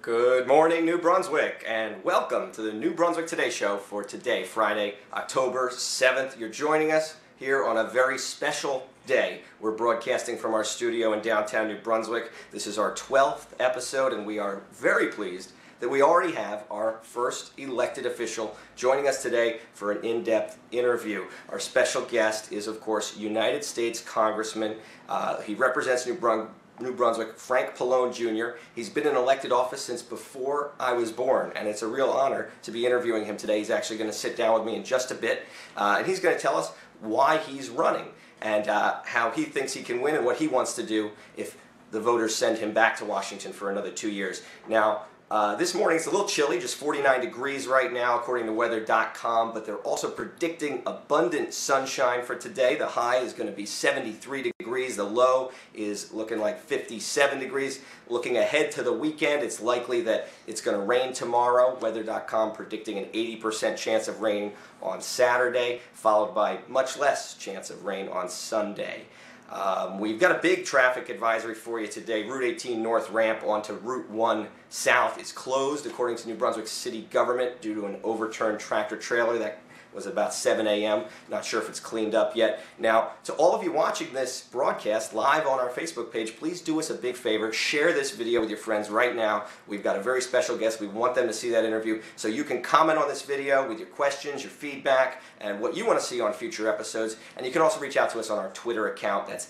Good morning, New Brunswick, and welcome to the New Brunswick Today Show for today, Friday, October 7th. You're joining us here on a very special day. We're broadcasting from our studio in downtown New Brunswick. This is our 12th episode, and we are very pleased that we already have our first elected official joining us today for an in-depth interview. Our special guest is, of course, United States Congressman. He represents New Brunswick, Frank Pallone Jr. He's been in elected office since before I was born, and it's a real honor to be interviewing him today. He's actually going to sit down with me in just a bit, and he's going to tell us why he's running and how he thinks he can win and what he wants to do if the voters send him back to Washington for another 2 years. Now, this morning it's a little chilly, just 49 degrees right now according to weather.com, but they're also predicting abundant sunshine for today. The high is going to be 73 degrees, the low is looking like 57 degrees. Looking ahead to the weekend, it's likely that it's going to rain tomorrow. Weather.com predicting an 80% chance of rain on Saturday, followed by much less chance of rain on Sunday. We've got a big traffic advisory for you today. Route 18 North ramp onto Route 1 South is closed according to New Brunswick City government due to an overturned tractor trailer that was about 7 a.m. Not sure if it's cleaned up yet. Now, to all of you watching this broadcast live on our Facebook page, please do us a big favor. Share this video with your friends right now. We've got a very special guest. We want them to see that interview. So you can comment on this video with your questions, your feedback, and what you want to see on future episodes. And you can also reach out to us on our Twitter account. That's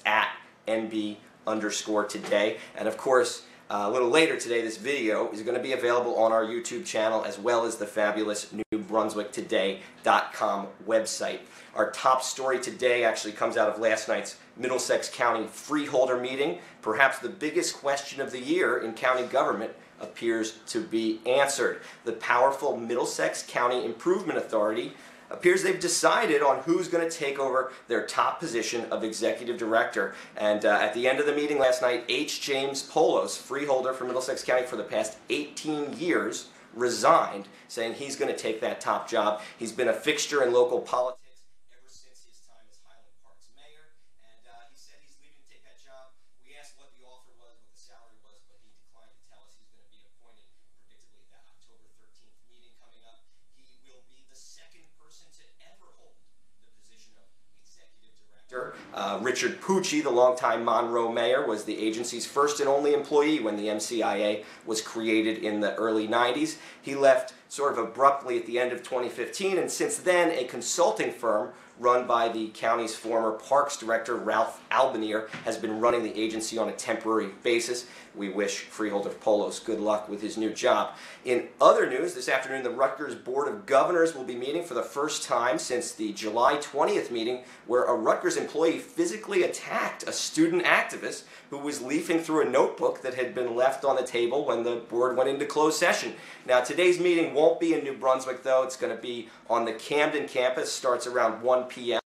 @NB_today. And of course, a little later today, this video is going to be available on our YouTube channel as well as the fabulous NewBrunswickToday.com website. Our top story today actually comes out of last night's Middlesex County freeholder meeting. Perhaps the biggest question of the year in county government appears to be answered. The powerful Middlesex County Improvement Authority appears they've decided on who's going to take over their top position of executive director. And at the end of the meeting last night, H. James Polos, freeholder for Middlesex County for the past 18 years, resigned, saying he's going to take that top job. He's been a fixture in local politics ever since his time as Highland Park's mayor, and he said he's leaving to take that job. We asked what the offer was, what the salary was, but he declined to tell us. He's going to be appointed predictably at that October 13th meeting coming up. He will be the second person to ever hold the position of executive director. Richard Pucci, the longtime Monroe mayor, was the agency's first and only employee when the MCIA was created in the early 90s. He left sort of abruptly at the end of 2015, and since then a consulting firm run by the county's former parks director, Ralph Albanier, has been running the agency on a temporary basis. We wish freeholder Polos good luck with his new job. In other news, this afternoon the Rutgers Board of Governors will be meeting for the first time since the July 20th meeting, where a Rutgers employee physically attacked a student activist who was leafing through a notebook that had been left on the table when the board went into closed session. Now, today's meeting won't be in New Brunswick, though. It's going to be on the Camden campus. Starts around 1 p.m.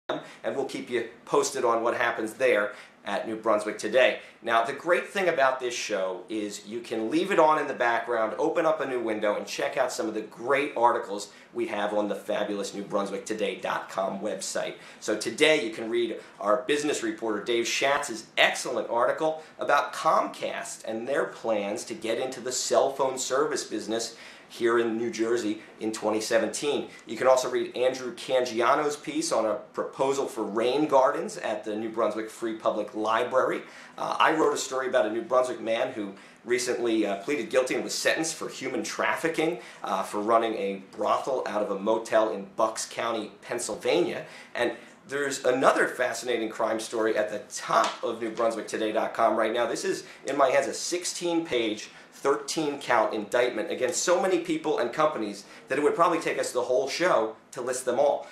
and we'll keep you posted on what happens there at New Brunswick Today. Now, the great thing about this show is you can leave it on in the background, open up a new window, and check out some of the great articles we have on the fabulous NewBrunswickToday.com website. So today you can read our business reporter Dave Schatz's excellent article about Comcast and their plans to get into the cell phone service business here in New Jersey in 2017. You can also read Andrew Cangiano's piece on a proposal for rain gardens at the New Brunswick Free Public Library. I wrote a story about a New Brunswick man who recently pleaded guilty and was sentenced for human trafficking for running a brothel out of a motel in Bucks County, Pennsylvania. And there's another fascinating crime story at the top of NewBrunswickToday.com right now. This is, in my hands, a 16-page 13-count indictment against so many people and companies that it would probably take us the whole show to list them all.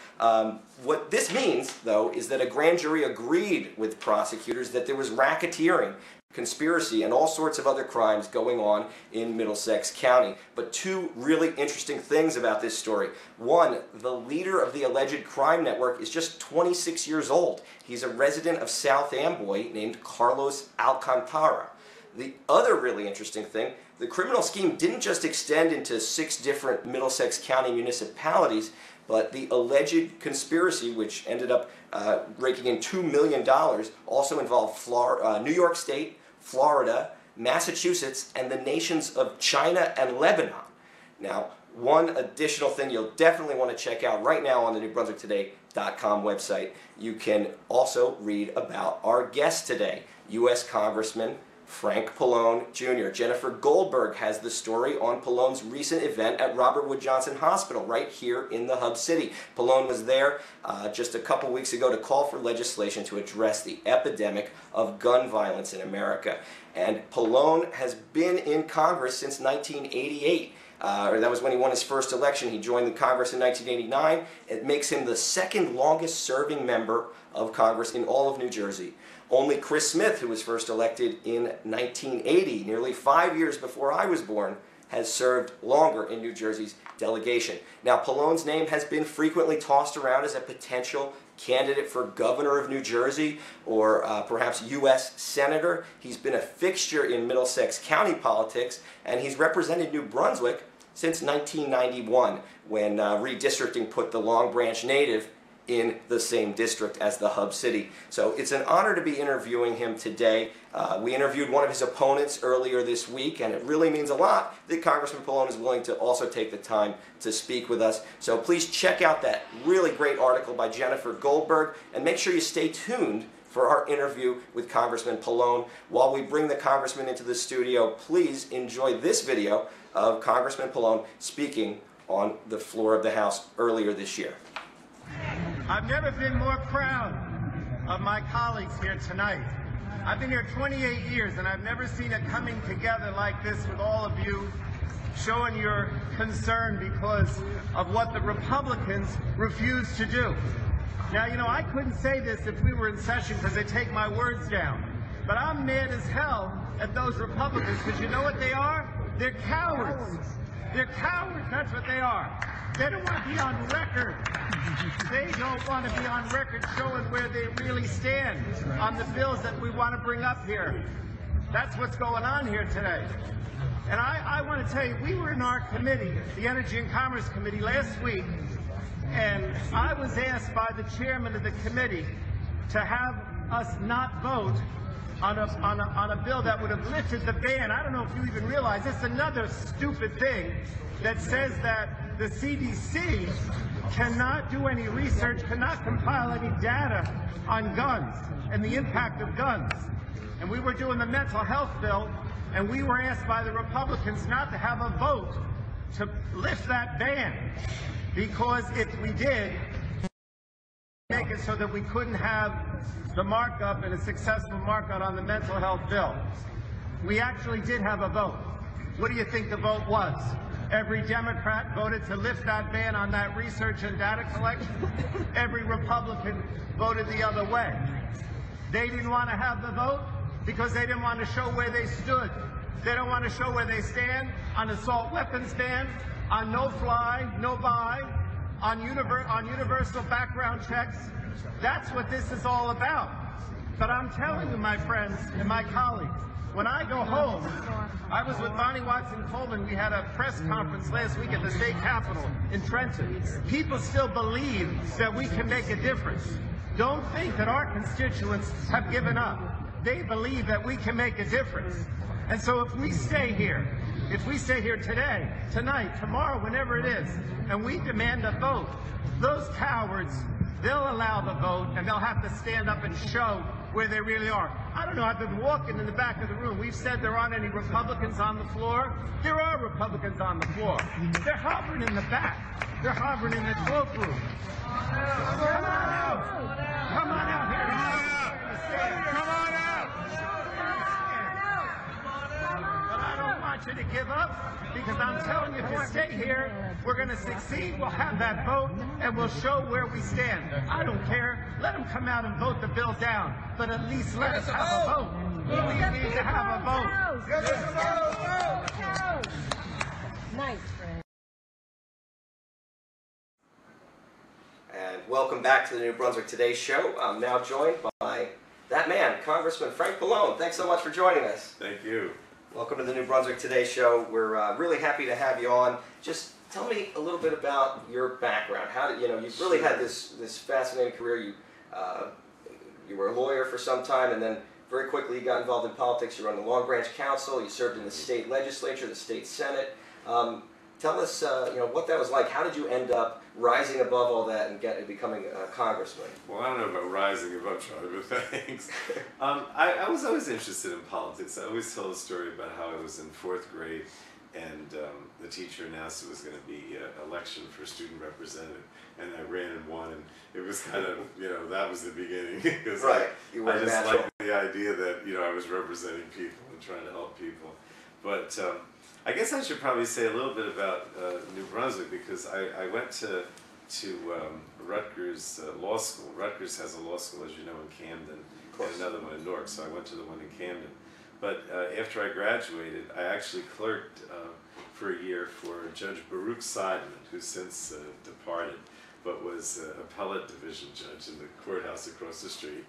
What this means, though, is that a grand jury agreed with prosecutors that there was racketeering, conspiracy, and all sorts of other crimes going on in Middlesex County. But two really interesting things about this story. One, the leader of the alleged crime network is just 26 years old. He's a resident of South Amboy named Carlos Alcantara. The other really interesting thing, the criminal scheme didn't just extend into 6 different Middlesex County municipalities, but the alleged conspiracy, which ended up raking in $2 million, also involved New York State, Florida, Massachusetts, and the nations of China and Lebanon. Now, one additional thing you'll definitely want to check out right now on the NewBrunswickToday.com website, you can also read about our guest today, U.S. Congressman Frank Pallone Jr. Jennifer Goldberg has the story on Pallone's recent event at Robert Wood Johnson Hospital right here in the Hub City. Pallone was there just a couple weeks ago to call for legislation to address the epidemic of gun violence in America. And Pallone has been in Congress since 1988. That was when he won his first election. He joined the Congress in 1989. It makes him the second longest serving member of Congress in all of New Jersey. Only Chris Smith, who was first elected in 1980, nearly 5 years before I was born, has served longer in New Jersey's delegation. Now, Pallone's name has been frequently tossed around as a potential candidate for governor of New Jersey or perhaps U.S. senator. He's been a fixture in Middlesex County politics, and he's represented New Brunswick since 1991, when redistricting put the Long Branch native in the same district as the Hub City. So it's an honor to be interviewing him today. We interviewed one of his opponents earlier this week, and it really means a lot that Congressman Pallone is willing to also take the time to speak with us. So please check out that really great article by Jennifer Goldberg, and make sure you stay tuned for our interview with Congressman Pallone. While we bring the Congressman into the studio, please enjoy this video of Congressman Pallone speaking on the floor of the House earlier this year. I've never been more proud of my colleagues here tonight. I've been here 28 years, and I've never seen it coming together like this with all of you showing your concern because of what the Republicans refuse to do. Now, you know, I couldn't say this if we were in session because they take my words down, but I'm mad as hell at those Republicans because you know what they are? They're cowards. They're cowards, that's what they are. They don't want to be on record. They don't want to be on record showing where they really stand on the bills that we want to bring up here. That's what's going on here today. And I want to tell you, we were in our committee, the Energy and Commerce Committee, last week, and I was asked by the chairman of the committee to have us not vote on a bill that would have lifted the ban. I don't know if you even realize, it's another stupid thing that says that the CDC cannot do any research, cannot compile any data on guns and the impact of guns. And we were doing the mental health bill, and we were asked by the Republicans not to have a vote to lift that ban, because if we did, make it so that we couldn't have the markup and a successful markup on the mental health bill. We actually did have a vote. What do you think the vote was? Every Democrat voted to lift that ban on that research and data collection. Every Republican voted the other way. They didn't want to have the vote because they didn't want to show where they stood. They don't want to show where they stand on assault weapons ban, on no-fly, no-buy, on universal background checks. That's what this is all about. But I'm telling you, my friends and my colleagues, when I go home, I was with Bonnie Watson-Coleman. We had a press conference last week at the state capitol in Trenton. People still believe that we can make a difference. Don't think that our constituents have given up. They believe that we can make a difference. And so if we stay here today, tonight, tomorrow, whenever it is, and we demand a vote, those cowards, they'll allow the vote, and they'll have to stand up and show where they really are. I don't know, I've been walking in the back of the room. We've said there aren't any Republicans on the floor. There are Republicans on the floor. They're hovering in the back. They're hovering in the cloakroom. Come on out. Come on out here. Come on out. But I don't want you to give up, because I'm telling you, if you stay here, we're going to succeed. We'll have that vote, and we'll show where we stand. I don't care. Let them come out and vote the bill down, but at least let us have a vote. We need to have a vote. Nice, friend. And welcome back to the New Brunswick Today show. I'm now joined by that man, Congressman Frank Pallone. Thanks so much for joining us. Thank you. Welcome to the New Brunswick Today show. We're really happy to have you on. Just tell me a little bit about your background. How did you've really had this fascinating career. You were a lawyer for some time, and then very quickly you got involved in politics. You were on the Long Branch Council. You served in the state legislature, the state senate. Tell us, what that was like. How did you end up rising above all that and becoming a congressman? Well, I don't know about rising above, Charlie, but thanks. I was always interested in politics. I always tell a story about how I was in 4th grade and the teacher announced it was going to be an election for student representative, and I ran and won, and it was kind of, that was the beginning. Right. I just liked the idea that, I was representing people and trying to help people. But I guess I should probably say a little bit about New Brunswick, because I went to Rutgers Law School. Rutgers has a law school, as you know, in Camden, and another one in Newark, so I went to the one in Camden. But after I graduated, I actually clerked for a year for Judge Baruch Seidman, who since departed, but was appellate division judge in the courthouse across the street.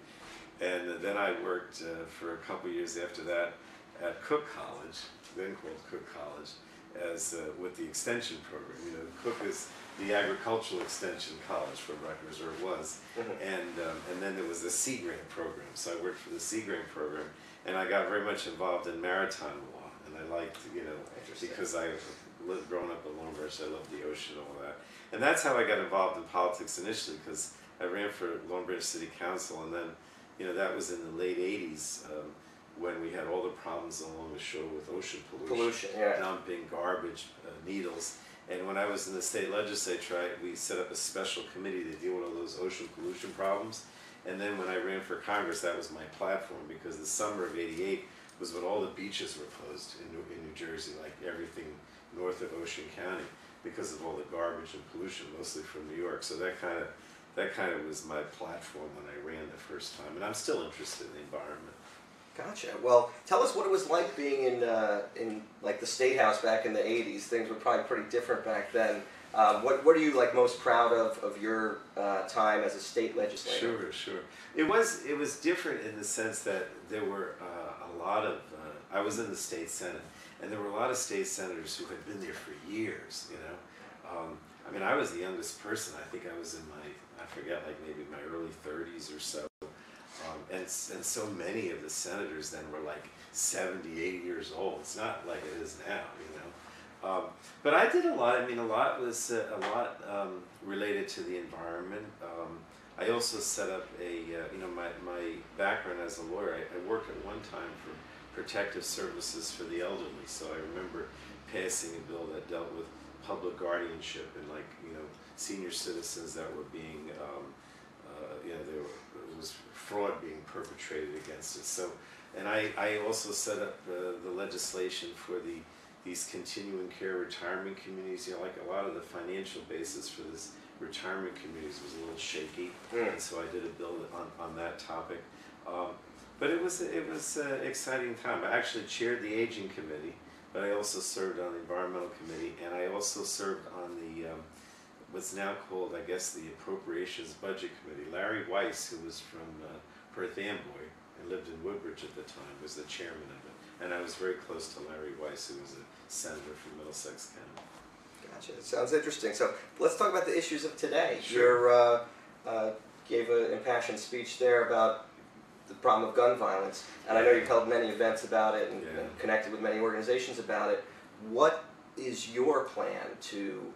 And then I worked for a couple years after that at Cook College, then called Cook College, as with the extension program. Cook is the agricultural extension college for Rutgers, or it was, and then there was the Sea Grant program. So I worked for the Sea Grant program, and I got very much involved in maritime law, and I liked, because I lived growing up at Long Branch, I loved the ocean and all that, and that's how I got involved in politics initially, because I ran for Long Branch City Council, and then, that was in the late '80s. When we had all the problems along the shore with ocean pollution, dumping, garbage, needles. And when I was in the state legislature, we set up a special committee to deal with all those ocean pollution problems. And then when I ran for Congress, that was my platform, because the summer of '88 was when all the beaches were closed in New Jersey, like everything north of Ocean County, because of all the garbage and pollution, mostly from New York. So that kind of was my platform when I ran the first time. And I'm still interested in the environment. Gotcha. Well, tell us what it was like being in like the State House back in the '80s. Things were probably pretty different back then. What are you most proud of your time as a state legislator? Sure. It was different in the sense that there were a lot of. I was in the state senate, and there were a lot of state senators who had been there for years. I was the youngest person. I think I was in maybe my early 30s or so. And so many of the senators then were like 70, 80 years old. It's not like it is now, But I did a lot. A lot was related to the environment. I also set up my background as a lawyer. I worked at one time for protective services for the elderly. So I remember passing a bill that dealt with public guardianship and senior citizens that were being there was fraud being perpetrated against it. So, and I also set up the legislation for these continuing care retirement communities. Like a lot of the financial basis for this retirement communities was a little shaky, and so I did a bill on that topic. But it was an exciting time. I actually chaired the aging committee, but I also served on the environmental committee, and I also served on the what's now called, I guess, the Appropriations Budget Committee. Larry Weiss, who was from Perth Amboy and lived in Woodbridge at the time, was the chairman of it. And I was very close to Larry Weiss, who was a senator from Middlesex County. Gotcha. It sounds interesting. So let's talk about the issues of today. Sure. You gave an impassioned speech there about the problem of gun violence, and I know you've held many events about it and connected with many organizations about it. What is your plan to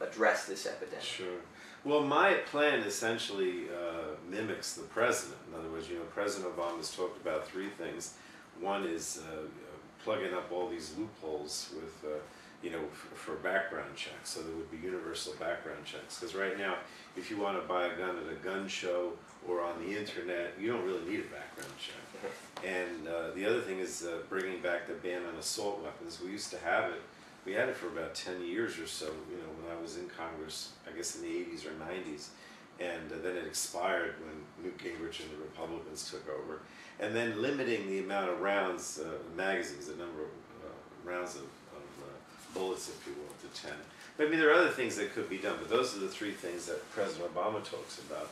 address this epidemic? Sure. Well, my plan essentially mimics the president. In other words, President Obama's talked about three things. One is plugging up all these loopholes with, for background checks. So there would be universal background checks. Because right now, if you want to buy a gun at a gun show or on the internet, you don't really need a background check. And the other thing is bringing back the ban on assault weapons. We used to have it. We had it for about 10 years or so, when I was in Congress, I guess in the 80s or 90s. And then it expired when Newt Gingrich and the Republicans took over. And then limiting the amount of rounds, magazines, the number of rounds of bullets, if you will, to 10. But there are other things that could be done, but those are the three things that President Obama talks about.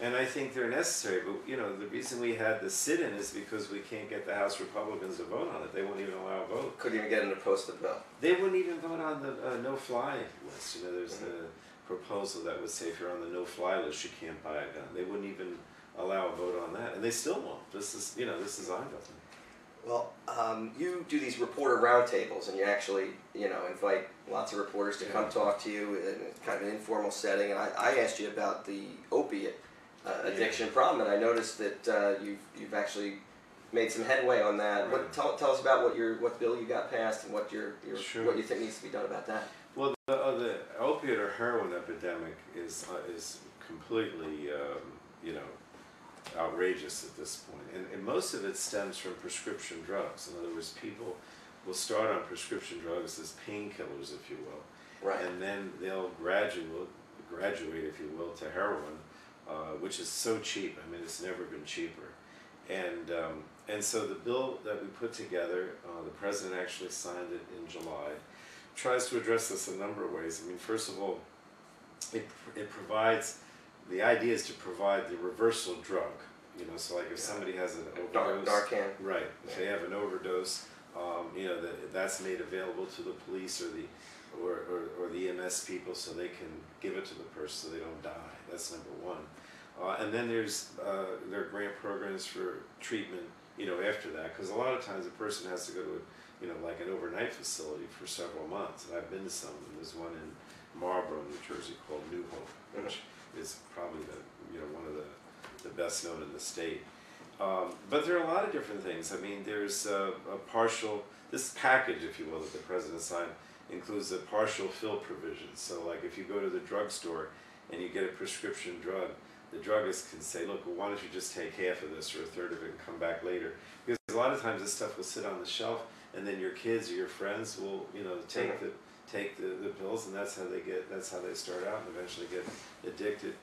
And I think they're necessary, but the reason we had the sit-in is because we can't get the House Republicans to vote on it. They won't even allow a vote. Couldn't even get them to post the bill. They wouldn't even vote on the no-fly list. There's the proposal that would say if you're on the no-fly list, you can't buy a gun. They wouldn't even allow a vote on that, and they still won't. This is, you know, this is ongoing. Well, you do these reporter roundtables, and you actually, you know, invite lots of reporters to come talk to you in kind of an informal setting. And I asked you about the opiate addiction problem, and I noticed that you've actually made some headway on that. Right. Tell us about what bill you got passed and what Sure. what you think needs to be done about that. Well, the opiate or heroin epidemic is completely, you know, outrageous at this point. And most of it stems from prescription drugs. In other words, people will start on prescription drugs as painkillers, if you will. Right. And then they'll graduate, if you will, to heroin, which is so cheap. I mean, it's never been cheaper. And so the bill that we put together, the president actually signed it in July, tries to address this a number of ways. I mean, first of all, it provides, the idea is to provide the reversal drug. You know, so like if somebody has an overdose, Narcan. right? If they have an overdose, you know, that's made available to the police or the EMS people, so they can give it to the person so they don't die. That's number one. And then there are grant programs for treatment, you know, after that, because a lot of times a person has to go to, you know, like an overnight facility for several months. And I've been to some of them. There's one in Marlborough, New Jersey, called New Hope, which is probably one of the best known in the state. But there are a lot of different things. I mean, there's a partial, this package, if you will, that the president signed includes a partial fill provision. So like if you go to the drugstore and you get a prescription drug, the druggist can say, look, well, why don't you just take half of this or a third of it and come back later? Because a lot of times this stuff will sit on the shelf, and then your kids or your friends will, you know, take the pills, and that's how they start out and eventually get addicted.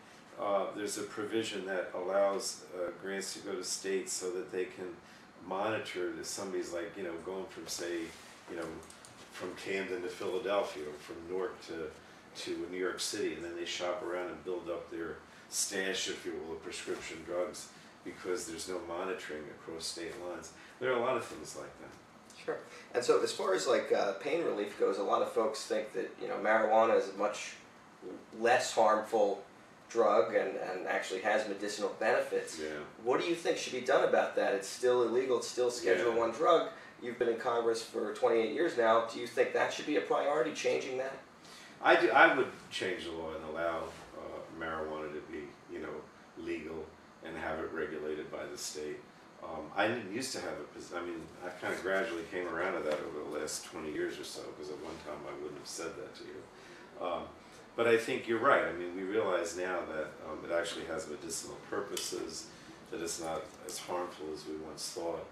There's a provision that allows grants to go to states so that they can monitor that somebody's, like, you know, going from, say, you know, from Camden to Philadelphia, or from Newark to New York City, and then they shop around and build up their stash, if you will, of prescription drugs, because there's no monitoring across state lines. There are a lot of things like that. Sure. And so as far as like pain relief goes, a lot of folks think that, you know, marijuana is a much less harmful drug and actually has medicinal benefits. Yeah. What do you think should be done about that? It's still illegal, it's still Schedule I drug. You've been in Congress for 28 years now. Do you think that should be a priority, changing that? I would change the law and allow marijuana to be, you know, legal and have it regulated by the state. I didn't used to have I mean, I kind of gradually came around to that over the last 20 years or so, because at one time I wouldn't have said that to you. But I think you're right. I mean, we realize now that it actually has medicinal purposes, that it's not as harmful as we once thought.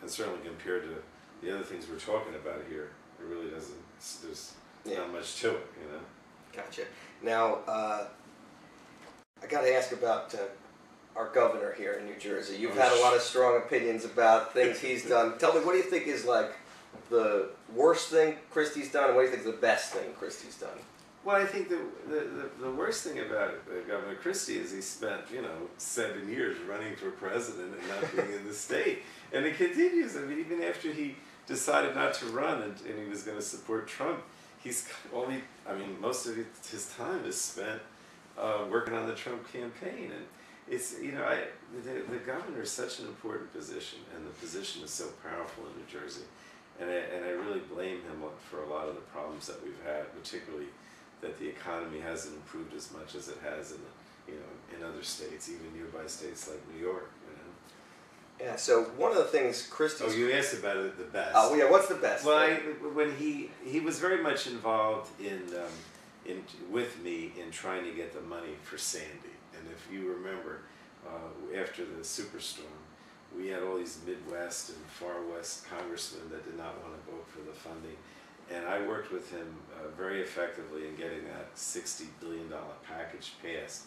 And certainly compared to the other things we're talking about here, it really doesn't, there's not much to it, you know. Gotcha. Now, I got to ask about our governor here in New Jersey. You've had a lot of strong opinions about things he's done. Tell me, what do you think is like the worst thing Christie's done, and what do you think is the best thing Christie's done? Well, I think the worst thing about Governor Christie is he spent, you know, 7 years running for president and not being in the state. And it continues. I mean, even after he decided not to run and he was going to support Trump, most of his time is spent working on the Trump campaign. And it's, you know, the governor is such an important position, and the position is so powerful in New Jersey. And I really blame him for a lot of the problems that we've had, particularly that the economy hasn't improved as much as it has in other states, even nearby states like New York. You know? Yeah. So one of the things Christie's. Oh, you asked about it, the best. Oh yeah. What's the best? Well, when he was very much involved with me in trying to get the money for Sandy. And if you remember, after the superstorm, we had all these Midwest and Far West congressmen that did not want to vote for the funding. And I worked with him very effectively in getting that $60 billion package passed.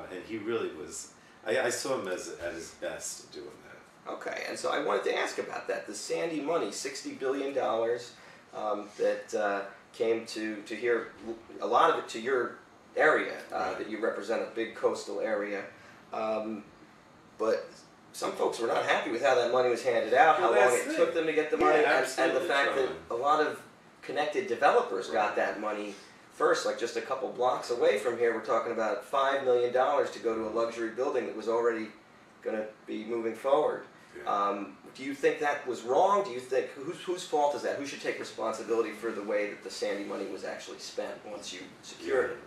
And he really was, I saw him at his best doing that. Okay, and so I wanted to ask about that. The Sandy money, $60 billion that came to here, a lot of it to your area, that you represent, a big coastal area. But some folks were not happy with how that money was handed out, how long it took them to get the money, and the fact that a lot of connected developers got that money First, like just a couple blocks away from here, we're talking about $5 million to go to a luxury building that was already going to be moving forward. Yeah. Do you think that was wrong? Do you think, whose fault is that? Who should take responsibility for the way that the Sandy money was actually spent once you secured it?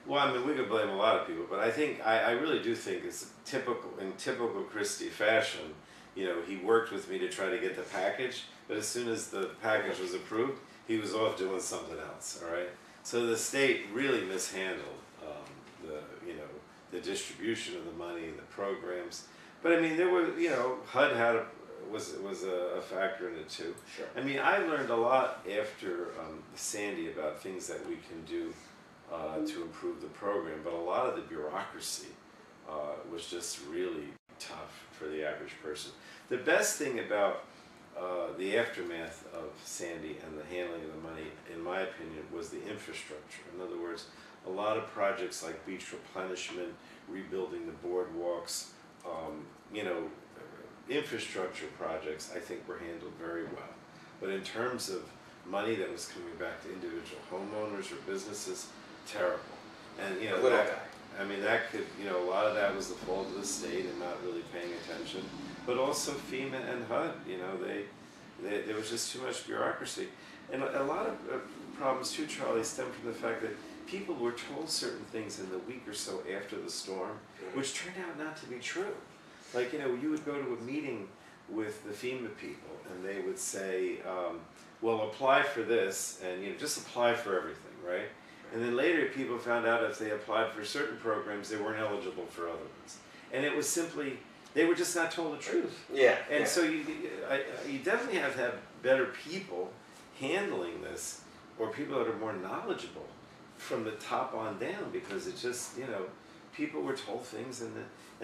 Well, I mean, we could blame a lot of people, but I really do think it's in typical Christie fashion. You know, he worked with me to try to get the package, but as soon as the package was approved, he was off doing something else. All right. So the state really mishandled the distribution of the money, the programs. But I mean, there were, HUD was a factor in it too. Sure. I mean, I learned a lot after Sandy about things that we can do to improve the program, but a lot of the bureaucracy was just really tough for the average person. The best thing about the aftermath of Sandy and the handling of the money, in my opinion, was the infrastructure. In other words, a lot of projects like beach replenishment, rebuilding the boardwalks, infrastructure projects, I think were handled very well. But in terms of money that was coming back to individual homeowners or businesses, terrible. And that could, a lot of that was the fault of the state and not really paying attention. But also FEMA and HUD, there was just too much bureaucracy. And a lot of problems too, Charlie, stem from the fact that people were told certain things in the week or so after the storm, which turned out not to be true. Like, you would go to a meeting with the FEMA people and they would say, well, apply for this and, just apply for everything, right? And then later people found out if they applied for certain programs, they weren't eligible for other ones. And it was simply, they were just not told the truth. Yeah. And so you definitely have to have better people handling this, or people that are more knowledgeable from the top on down, because it just, people were told things, and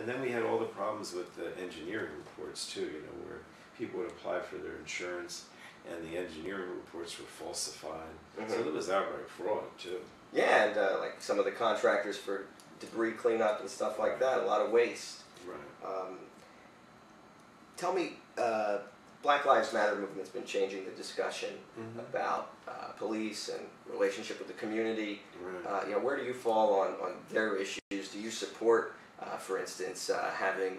then we had all the problems with the engineering reports too, where people would apply for their insurance and the engineering reports were falsified. Mm-hmm. So there was outright fraud too. Yeah, and like some of the contractors for debris cleanup and stuff like that, a lot of waste. Right. Tell me, Black Lives Matter movement's been changing the discussion about police and relationship with the community. Right. Where do you fall on their issues? Do you support, for instance, having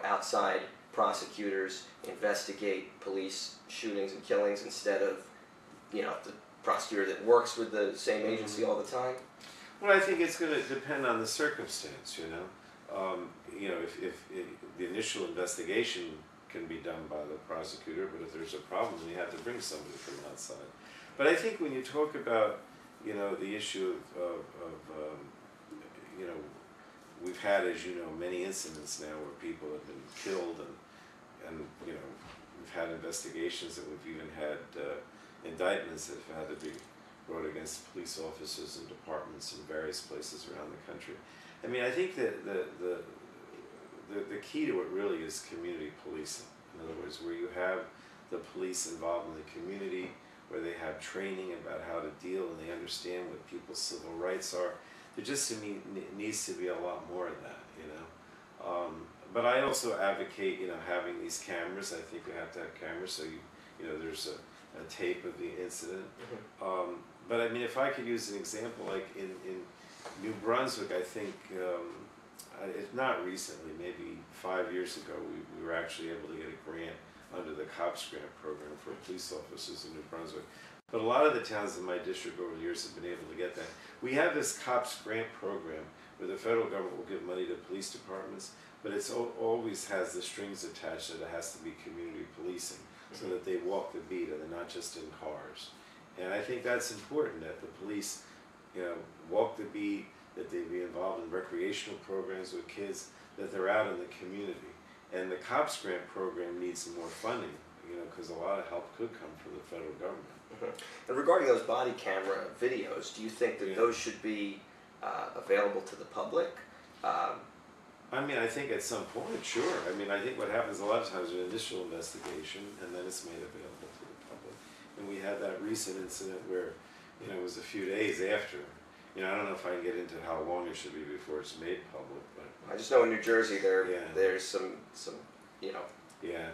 outside prosecutors investigate police shootings and killings instead of the prosecutor that works with the same agency all the time? Well, I think it's going to depend on the circumstance. If the initial investigation can be done by the prosecutor, but if there's a problem, then you have to bring somebody from outside. But I think when you talk about, the issue of we've had, as you know, many incidents now where people have been killed, and we've had investigations, and we've even had indictments that have had to be brought against police officers and departments in various places around the country. I mean, I think that the key to it really is community policing. In other words, where you have the police involved in the community, where they have training about how to deal and they understand what people's civil rights are. There just needs to be a lot more of that, But I also advocate, having these cameras. I think we have to have cameras so there's a tape of the incident. But I mean, if I could use an example, like in New Brunswick, I think, if not recently, maybe 5 years ago, we were actually able to get a grant under the COPS grant program for police officers in New Brunswick. But a lot of the towns in my district over the years have been able to get that. We have this COPS grant program where the federal government will give money to police departments, but it's always has the strings attached that it has to be community policing, so that they walk the beat and they're not just in cars. And I think that's important, that the police, walk the beat, that they be involved in recreational programs with kids, that they're out in the community. And the COPS grant program needs more funding, because a lot of help could come from the federal government. And regarding those body camera videos, do you think that those should be available to the public? I mean, I think at some point, sure. I mean, I think what happens a lot of times is an initial investigation, and then it's made available to the public. And we had that recent incident where, it was a few days after. I don't know if I can get into how long it should be before it's made public, but I just know in New Jersey there's some Yeah.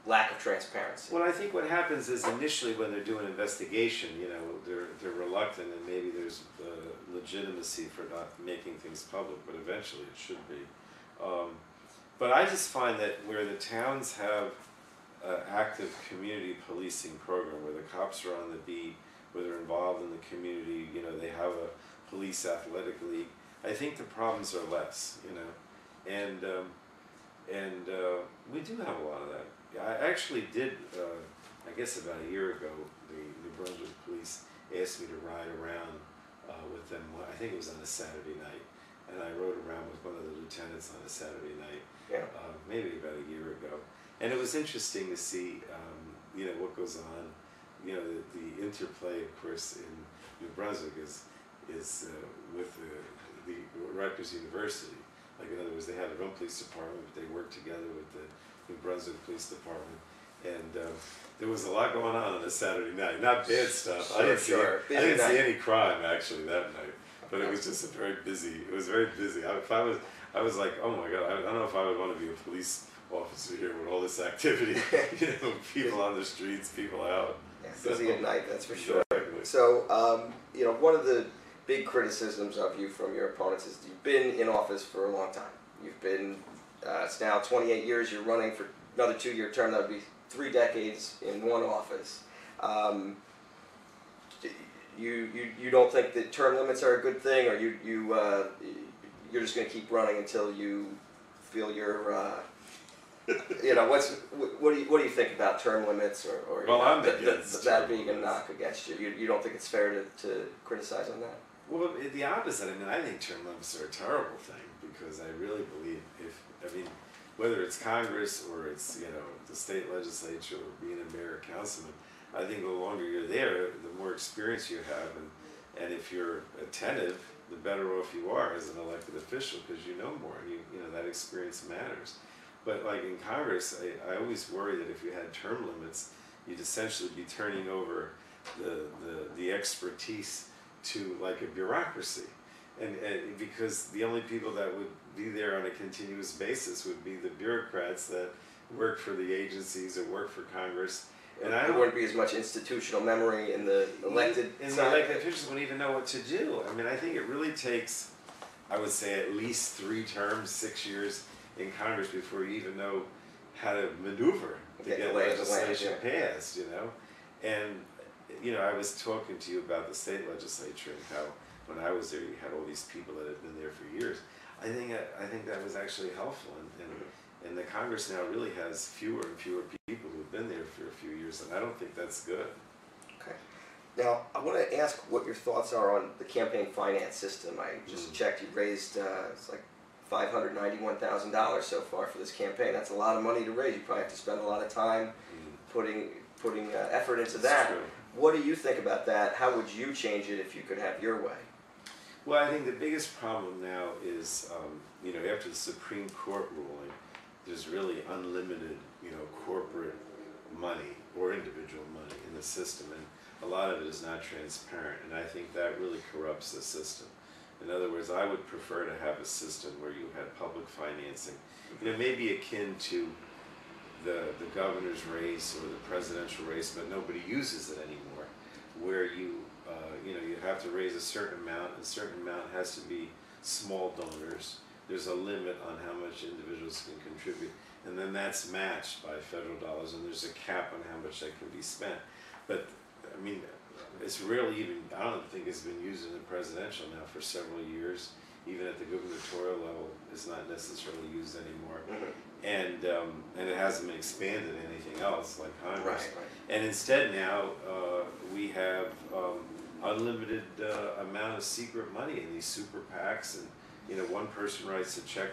lack of transparency. Well, I think what happens is initially when they're doing investigation, you know, they're reluctant, and maybe there's legitimacy for not making things public, but eventually it should be. But I just find that where the towns have an active community policing program, where the cops are on the beat, where they're involved in the community, you know, they have a police athletic league, I think the problems are less, you know, and we do have a lot of that. I actually did, I guess about a year ago, the New Brunswick police asked me to ride around with them. I think it was on a Saturday night, and I rode around with one of the lieutenants on a Saturday night, maybe about a year ago. And it was interesting to see, you know, what goes on. You know, the interplay, of course, in New Brunswick is with the Rutgers University. Like, in other words, they have their own police department, but they work together with the New Brunswick Police Department. And there was a lot going on a Saturday night. Not bad stuff. I didn't see any crime, actually, that night. But it was just a very busy, it was very busy. I was like, oh my God, I don't know if I would want to be a police officer here with all this activity. You know, people on the streets, people out. Yeah, busy at night, that's for sure. Exactly. So, you know, one of the big criticisms of you from your opponents is you've been in office for a long time. You've been, it's now 28 years, you're running for another 2-year term, that would be 3 decades in one office. You don't think that term limits are a good thing, or you're just going to keep running until you feel you're, you know, what do you think about term limits, or well, you know, I'm against that being a knock against you? You don't think it's fair to criticize on that? Well, the opposite. I mean, I think term limits are a terrible thing, because I really believe whether it's Congress or it's, you know, the state legislature or being a mayor or councilman, I think the longer you're there, the more experience you have, and if you're attentive, the better off you are as an elected official, because you know more, and you know that experience matters. But like in Congress, I always worry that if you had term limits, you'd essentially be turning over the expertise to like a bureaucracy, and because the only people that would be there on a continuous basis would be the bureaucrats that work for the agencies or work for Congress. And there wouldn't be as much institutional memory in the elected side. The elected officials wouldn't even know what to do. I mean, I think it really takes, I would say, at least 3 terms, 6 years in Congress before you even know how to maneuver to get legislation passed, you know. And, you know, I was talking to you about the state legislature and how when I was there you had all these people that had been there for years. I think that was actually helpful, and the Congress now really has fewer and fewer people who've been there for a few years, and I don't think that's good. Okay. Now, I want to ask what your thoughts are on the campaign finance system. I just checked, you raised, it's like $591,000 so far for this campaign. That's a lot of money to raise. You probably have to spend a lot of time putting effort into that. True. What do you think about that? How would you change it if you could have your way? Well, I think the biggest problem now is, you know, after the Supreme Court ruling, there's really unlimited, you know, corporate money or individual money in the system, and a lot of it is not transparent, and I think that really corrupts the system. In other words, I would prefer to have a system where you had public financing, you know, maybe akin to the governor's race or the presidential race, but nobody uses it anymore, where you know, you have to raise a certain amount, and a certain amount has to be small donors. There's a limit on how much individuals can contribute, and then that's matched by federal dollars, and there's a cap on how much that can be spent. But, I mean, it's rarely even, I don't think it's been used in the presidential now for several years. Even at the gubernatorial level, it's not necessarily used anymore. And it hasn't been expanded to anything else like Congress. Right. And instead now, we have unlimited amount of secret money in these super PACs, and you know, one person writes a check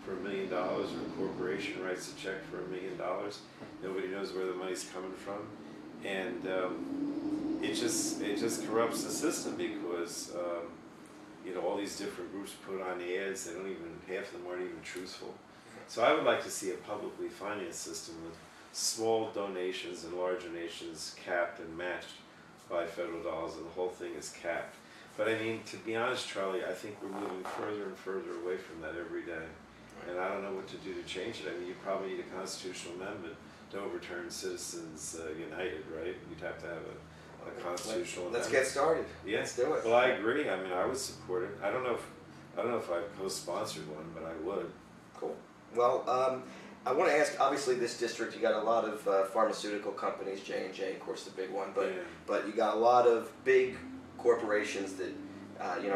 for $1 million, or a corporation writes a check for $1 million. Nobody knows where the money's coming from, and it just corrupts the system, because you know, all these different groups put on the ads. They don't even, half of them aren't even truthful. So I would like to see a publicly financed system with small donations and large donations capped and matched by federal dollars, and the whole thing is capped. But I mean, to be honest, Charlie, I think we're moving further and further away from that every day. and I don't know what to do to change it. I mean, you probably need a constitutional amendment to overturn Citizens United, right? You'd have to have a constitutional Let's amendment. get started. Yeah. Let's do it. Well, I agree. I mean, I would support it. I don't know if I've co-sponsored one, but I would. Cool. Well, I want to ask. Obviously, this district, you got a lot of pharmaceutical companies. J&J, of course, the big one. But Yeah. but you got a lot of big corporations that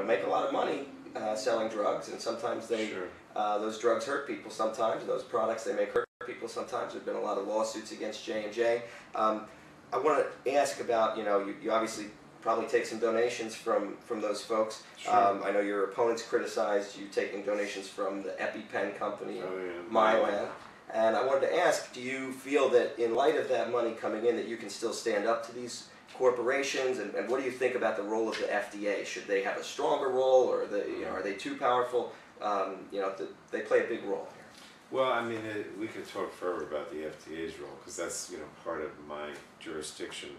make a lot of money selling drugs, and sometimes they Sure. those drugs hurt people. Sometimes those products they make hurt people. Sometimes there've been a lot of lawsuits against J&J. I want to ask about you obviously probably take some donations from those folks. Sure. I know your opponents criticized you taking donations from the EpiPen company, Oh, yeah. Mylan. And I wanted to ask, do you feel that in light of that money coming in that you can still stand up to these corporations? And what do you think about the role of the FDA? Should they have a stronger role, or are they too powerful? They play a big role here. Well, I mean, we could talk further about the FDA's role, because that's part of my jurisdiction.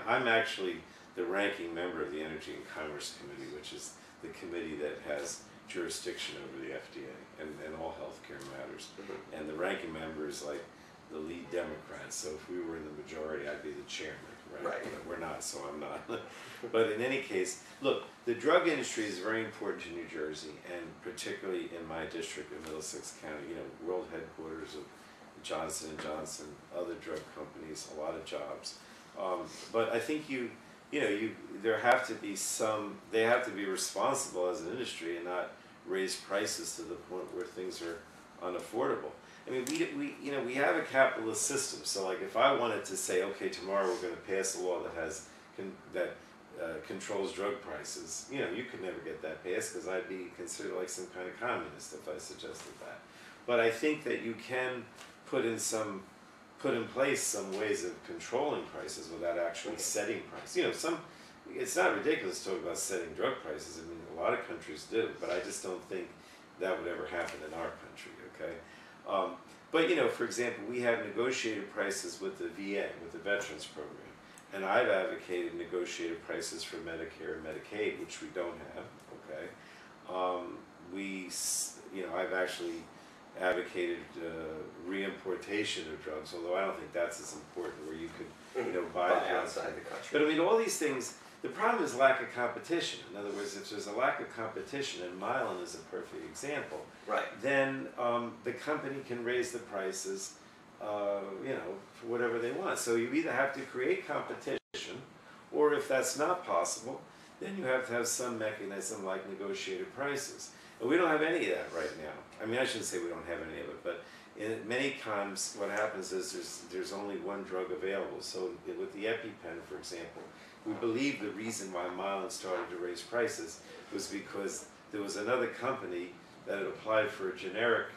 I'm actually the ranking member of the Energy and Commerce Committee, which is the committee that has jurisdiction over the FDA and all healthcare matters. Mm-hmm. And the ranking member is like the lead Democrat. So if we were in the majority, I'd be the chairman. Right? But we're not, so I'm not. But in any case, look, the drug industry is very important to New Jersey, and particularly in my district of Middlesex County. World headquarters of Johnson & Johnson, other drug companies, a lot of jobs. But I think they have to be responsible as an industry and not raise prices to the point where things are unaffordable. I mean, we have a capitalist system. So, like, if I wanted to say, okay, tomorrow we're going to pass a law that controls drug prices, you could never get that passed, because I'd be considered like some kind of communist if I suggested that. But I think that you can put in place some ways of controlling prices without actually setting prices. It's not ridiculous to talk about setting drug prices. I mean, a lot of countries do, but I just don't think that would ever happen in our country, okay? But, for example, we have negotiated prices with the VA, with the Veterans Program, and I've advocated negotiated prices for Medicare and Medicaid, which we don't have, okay? I've actually advocated reimportation of drugs, although I don't think that's as important, where you could, buy drugs outside the country. But I mean, all these things, the problem is lack of competition. In other words, if there's a lack of competition, and Mylan is a perfect example, Right. then the company can raise the prices, for whatever they want. So you either have to create competition, or if that's not possible, then you have to have some mechanism like negotiated prices. And we don't have any of that right now. I mean, I shouldn't say we don't have any of it, but many times what happens is there's only one drug available. So with the EpiPen, for example, we believe the reason why Mylan started to raise prices was because there was another company that had applied for a generic,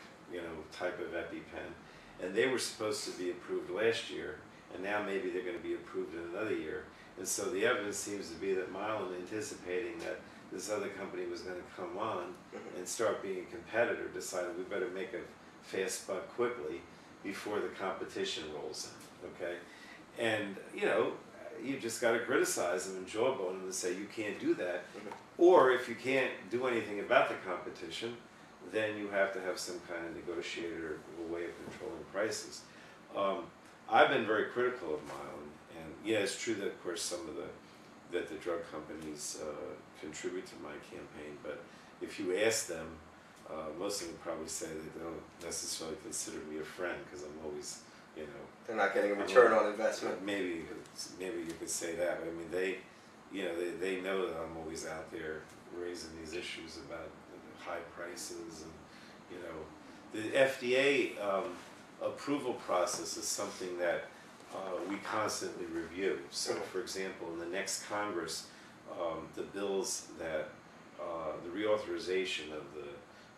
type of EpiPen, and they were supposed to be approved last year, and now maybe they're going to be approved in another year. And so the evidence seems to be that Mylan, anticipating that this other company was going to come on and start being a competitor, decided we better make a fast buck quickly before the competition rolls in, okay? And, you just got to criticize them and jawbone them and say you can't do that. Or if you can't do anything about the competition, then you have to have some kind of negotiator or way of controlling prices. I've been very critical of Mylan, and yeah, it's true that of course that the drug companies contribute to my campaign, but if you ask them, most of them probably say they don't necessarily consider me a friend, because I'm always, They're not getting a return on investment. Maybe you could say that, but I mean they know that I'm always out there raising these issues about high prices, and the FDA approval process is something that we constantly review. So, for example, in the next Congress, the bills that the reauthorization of the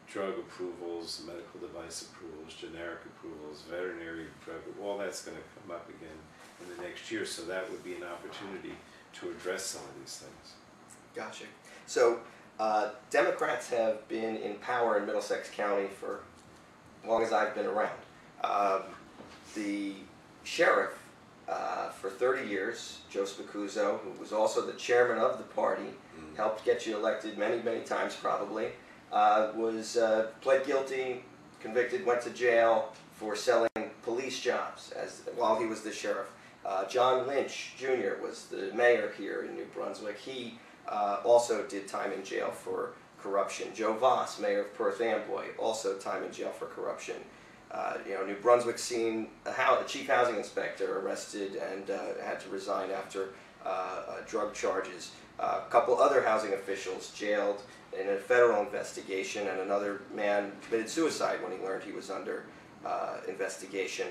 drug approvals, medical device approvals, generic approvals, veterinary drug, all that's going to come up again in the next year. So that would be an opportunity to address some of these things. Gotcha. So Democrats have been in power in Middlesex County for as long as I've been around. The sheriff for 30 years, Joe Spicuzzo, who was also the chairman of the party, helped get you elected many, many times probably, was pled guilty convicted, went to jail for selling police jobs while he was the sheriff. John Lynch Jr. was the mayor here in New Brunswick. He also did time in jail for corruption. Joe Voss, mayor of Perth Amboy, also time in jail for corruption. New Brunswick seen a chief housing inspector arrested and had to resign after drug charges. A couple other housing officials jailed in a federal investigation, and another man committed suicide when he learned he was under investigation.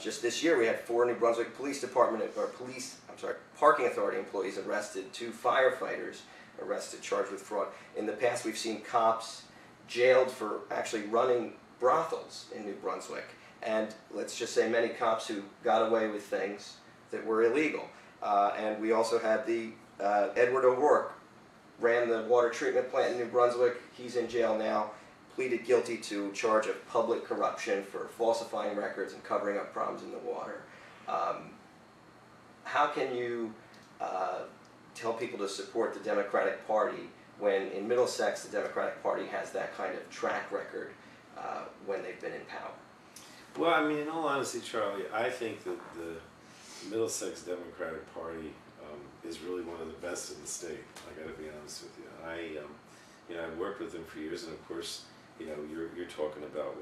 Just this year, we had 4 New Brunswick Parking Authority employees arrested, 2 firefighters arrested, charged with fraud. In the past, we've seen cops jailed for actually running brothels in New Brunswick, and let's just say many cops who got away with things that were illegal. And we also had the Edward O'Rourke, ran the water treatment plant in New Brunswick. He's in jail now, pleaded guilty to charge of public corruption for falsifying records and covering up problems in the water. How can you tell people to support the Democratic Party when in Middlesex the Democratic Party has that kind of track record when they've been in power? Well, I mean, in all honesty, Charlie, I think that the Middlesex Democratic Party is really one of the best in the state. I got to be honest with you. I've worked with them for years, and of course, you're talking about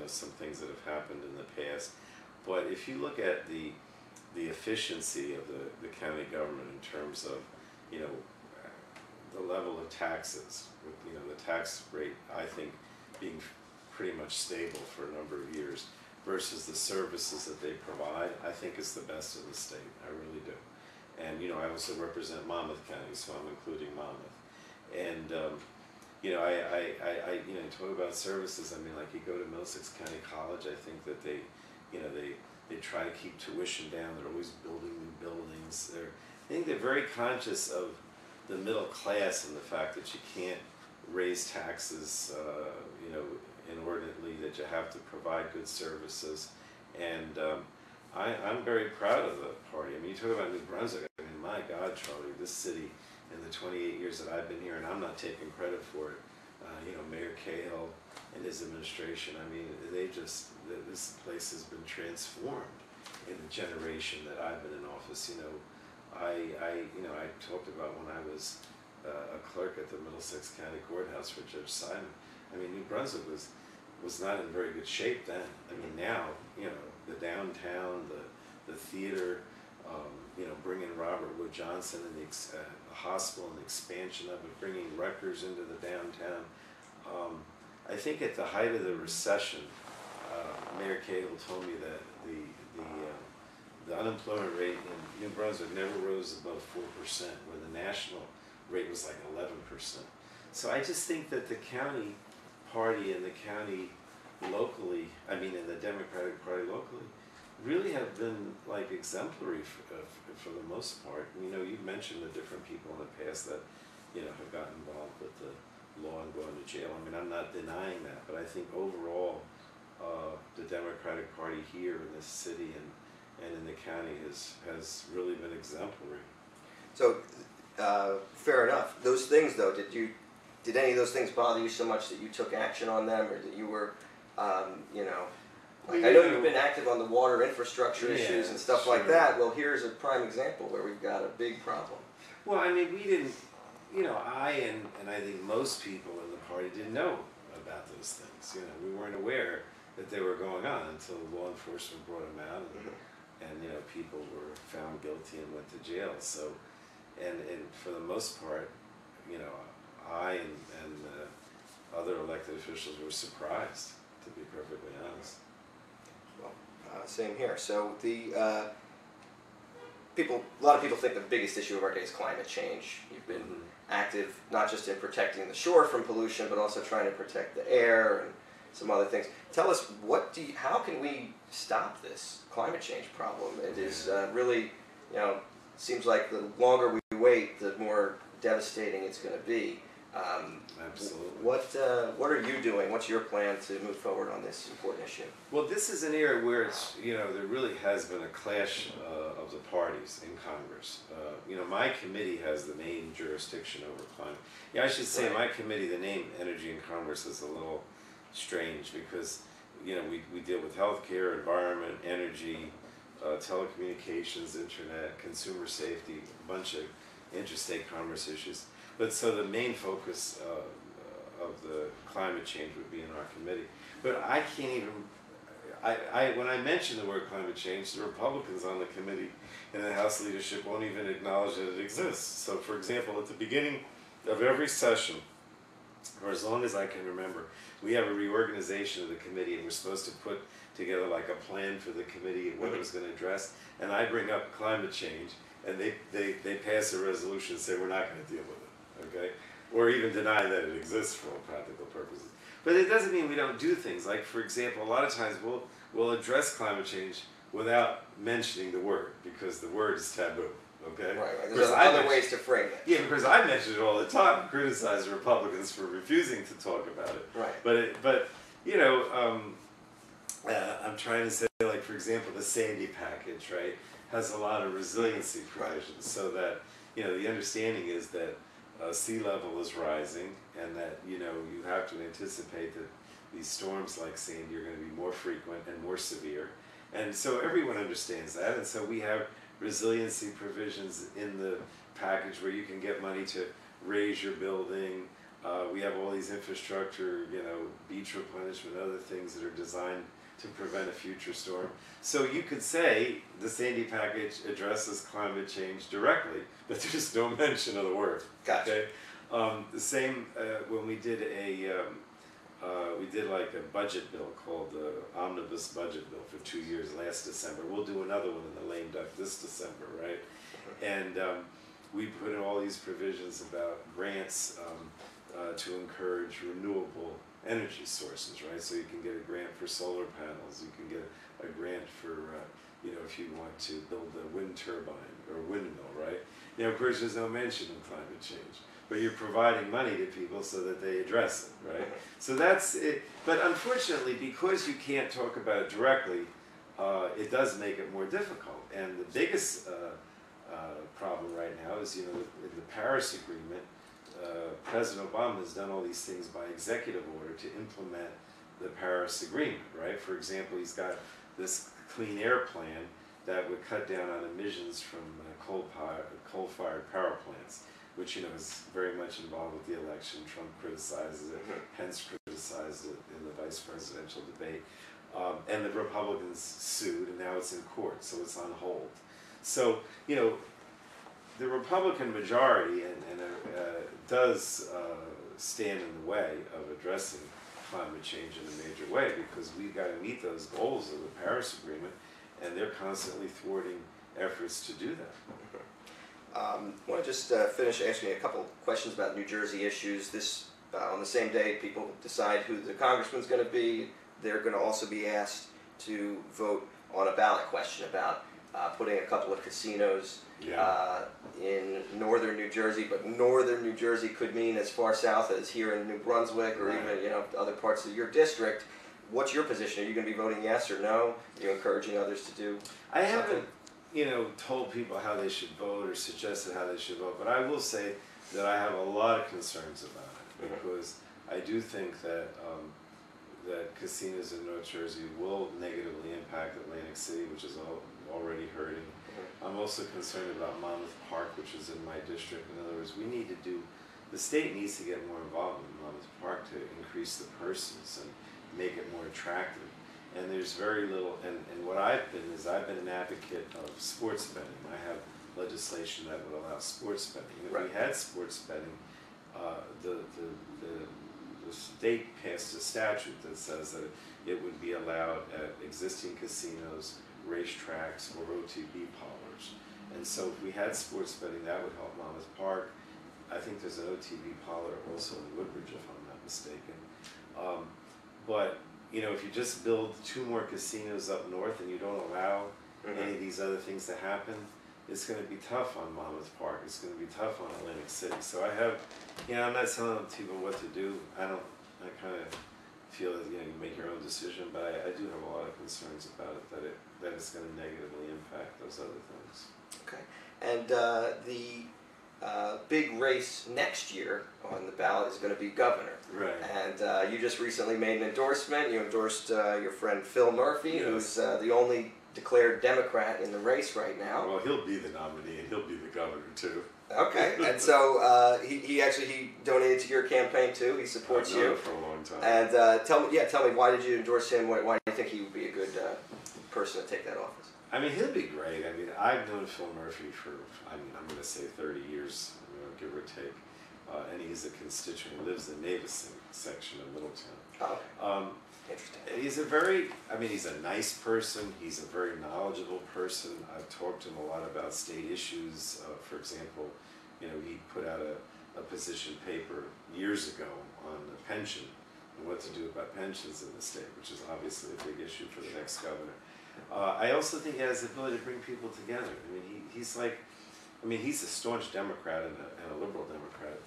some things that have happened in the past. But if you look at the efficiency of the county government in terms of the level of taxes, the tax rate, I think being pretty much stable for a number of years versus the services that they provide, I think it's the best in the state. I really do. And I also represent Monmouth County, so I'm including Monmouth. And I talk about services. I mean, like you go to Middlesex County College, I think that they try to keep tuition down. They're always building new buildings. I think they're very conscious of the middle class and the fact that you can't raise taxes, inordinately, that you have to provide good services. And I'm very proud of the party. I mean, you talk about New Brunswick. I mean, my God, Charlie, this city in the 28 years that I've been here, and I'm not taking credit for it, Mayor Cahill and his administration, I mean, this place has been transformed in the generation that I've been in office. I talked about when I was a clerk at the Middlesex County Courthouse for Judge Simon. I mean, New Brunswick was not in very good shape then. I mean, now, the downtown, the theater, bringing Robert Wood Johnson and the hospital and the expansion of it, bringing Rutgers into the downtown. I think at the height of the recession, Mayor Cahill told me that the unemployment rate in New Brunswick never rose above 4%, where the national rate was like 11%. So I just think that the county party and the county locally, and the Democratic Party locally, really have been like exemplary for the most part. You mentioned the different people in the past that have gotten involved with the law and going to jail. I mean, I'm not denying that, but I think overall the Democratic Party here in this city and in the county has really been exemplary. So fair enough. Those things, though, did any of those things bother you so much that you took action on them, or that you were I know you've been active on the water infrastructure issues and stuff like that. Well, here's a prime example where we've got a big problem. Well, I mean, we didn't, I and I think most people in the party didn't know about those things. We weren't aware that they were going on until law enforcement brought them out, and people were found guilty and went to jail. So, and for the most part, I and other elected officials were surprised, to be perfectly honest. Well, same here. So a lot of people think the biggest issue of our day is climate change. You've been active not just in protecting the shore from pollution, but also trying to protect the air and some other things. Tell us, how can we stop this climate change problem? It is really, seems like the longer we wait, the more devastating it's going to be. Absolutely. What are you doing? What's your plan to move forward on this important issue? Well, this is an area where there really has been a clash of the parties in Congress. My committee has the main jurisdiction over climate. I should say my committee, the name Energy and Commerce, is a little strange because, you know, we deal with healthcare, environment, energy, telecommunications, internet, consumer safety, a bunch of interstate commerce issues. But so the main focus of the climate change would be in our committee. But I can't even, when I mention the word climate change, the Republicans on the committee and the House leadership won't even acknowledge that it exists. So for example, at the beginning of every session, for as long as I can remember, we have a reorganization of the committee, and we're supposed to put together like a plan for the committee and what it was going to address. And I bring up climate change, and they pass a resolution and say we're not going to deal with it, okay? Or even deny that it exists for all practical purposes. But it doesn't mean we don't do things. Like, for example, a lot of times we'll address climate change without mentioning the word, because the word is taboo. Okay. Right. There's other ways to frame it. Yeah, because I mention it all the time and criticize the Republicans for refusing to talk about it. Right. But you know, I'm trying to say, like, for example, the Sandy package, right, has a lot of resiliency provisions, so that, you know, the understanding is that sea level is rising, and that, you know, you have to anticipate that these storms like Sandy are going to be more frequent and more severe, and so everyone understands that, and so we have resiliency provisions in the package where you can get money to raise your building. We have all these infrastructure, you know, beach replenishment, other things that are designed to prevent a future storm. So you could say the Sandy package addresses climate change directly, but there's no mention of the word. Gotcha. Okay? The same when we did like a budget bill called the Omnibus Budget Bill for 2 years last December. We'll do another one in the lame duck this December, right? And we put in all these provisions about grants to encourage renewable energy sources, right? So you can get a grant for solar panels, you can get a grant for, you know, if you want to build a wind turbine or windmill, right? You know, of course, there's no mention of climate change, but you're providing money to people so that they address it, right? So that's it. But unfortunately, because you can't talk about it directly, it does make it more difficult. And the biggest problem right now is, you know, in the Paris Agreement, President Obama has done all these things by executive order to implement the Paris Agreement, right? For example, he's got this clean air plan that would cut down on emissions from coal-fired power plants, which, you know, is very much involved with the election. Trump criticizes it, Pence criticized it in the vice presidential debate, and the Republicans sued, and now it's in court, so it's on hold. So, you know, the Republican majority does stand in the way of addressing climate change in a major way, because we've got to meet those goals of the Paris Agreement, and they're constantly thwarting efforts to do that. I want to just finish asking you a couple questions about New Jersey issues. This on the same day people decide who the congressman's going to be, they're going to also be asked to vote on a ballot question about putting a couple of casinos in northern New Jersey, but northern New Jersey could mean as far south as here in New Brunswick, or even, you know, other parts of your district. What's your position? Are you going to be voting yes or no? Are you encouraging others to do I something? haven't, you know, told people how they should vote or suggested how they should vote, but I will say that I have a lot of concerns about it, because I do think that that casinos in North Jersey will negatively impact Atlantic City, which is already hurting. I'm also concerned about Monmouth Park, which is in my district. In other words, the state needs to get more involved in Monmouth Park to increase the purses and make it more attractive. And there's very little, and what I've been an advocate of sports betting. I have legislation that would allow sports betting. If we had sports betting, the state passed a statute that says that it would be allowed at existing casinos, racetracks, or OTB parlors. And so if we had sports betting, that would help Monmouth Park. I think there's an OTB parlor also in Woodbridge, if I'm not mistaken. But, you know, if you just build 2 more casinos up north and you don't allow any of these other things to happen, it's going to be tough on Monmouth Park. It's going to be tough on Atlantic City. So I have, you know, I'm not telling people what to do. I kind of feel that, you know, you make your own decision, but I do have a lot of concerns about it, that it's going to negatively impact those other things. Okay. And the big race next year on the ballot is going to be governor. Right. And you just recently made an endorsement. You endorsed your friend Phil Murphy, Yes. who's the only declared Democrat in the race right now. Well, he'll be the nominee, and he'll be the governor too. Okay, and so he donated to your campaign too. He supports I've known you him for a long time. And tell me, why did you endorse him? Why do you think he would be a good person to take that office? I mean, he'll be great. I mean, I've known Phil Murphy for, I'm going to say 30 years, give or take. And he's a constituent. He lives in the Navis section of Middletown. Oh, okay. Interesting. He's a nice person. He's a very knowledgeable person. I've talked to him a lot about state issues. For example, he put out a position paper years ago on the pension and what to do about pensions in the state, which is obviously a big issue for the next governor. I also think he has the ability to bring people together. I mean, he's a staunch Democrat and a liberal Democrat,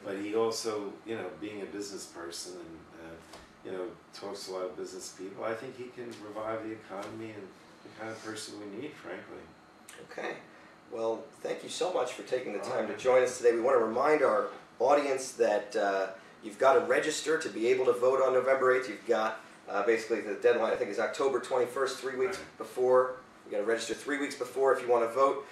but he also, being a business person and talks to a lot of business people, I think he can revive the economy and the kind of person we need, frankly. Okay. Well, thank you so much for taking the time to join us today. We want to remind our audience that you've got to register to be able to vote on November 8th. You've got basically the deadline, I think, is October 21st, 3 weeks before. You've got to register 3 weeks before if you want to vote.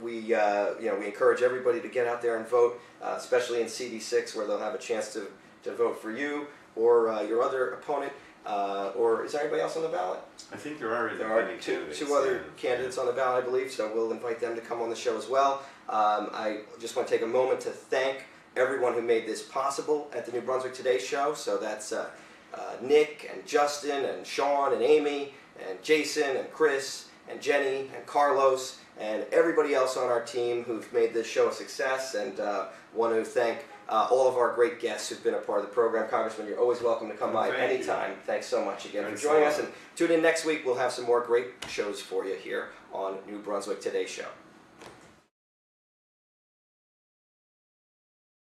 We encourage everybody to get out there and vote, especially in CD6 where they'll have a chance to vote for you or your other opponent. Or is there anybody else on the ballot? I think there are two other candidates on the ballot, I believe, so we'll invite them to come on the show as well. I just want to take a moment to thank everyone who made this possible at the New Brunswick Today show. So that's Nick and Justin and Sean and Amy and Jason and Chris and Jenny and Carlos and everybody else on our team who've made this show a success, and want to thank all of our great guests who've been a part of the program. Congressman, you're always welcome to come by anytime. Thanks so much again for joining us, and tune in next week. We'll have some more great shows for you here on New Brunswick Today Show.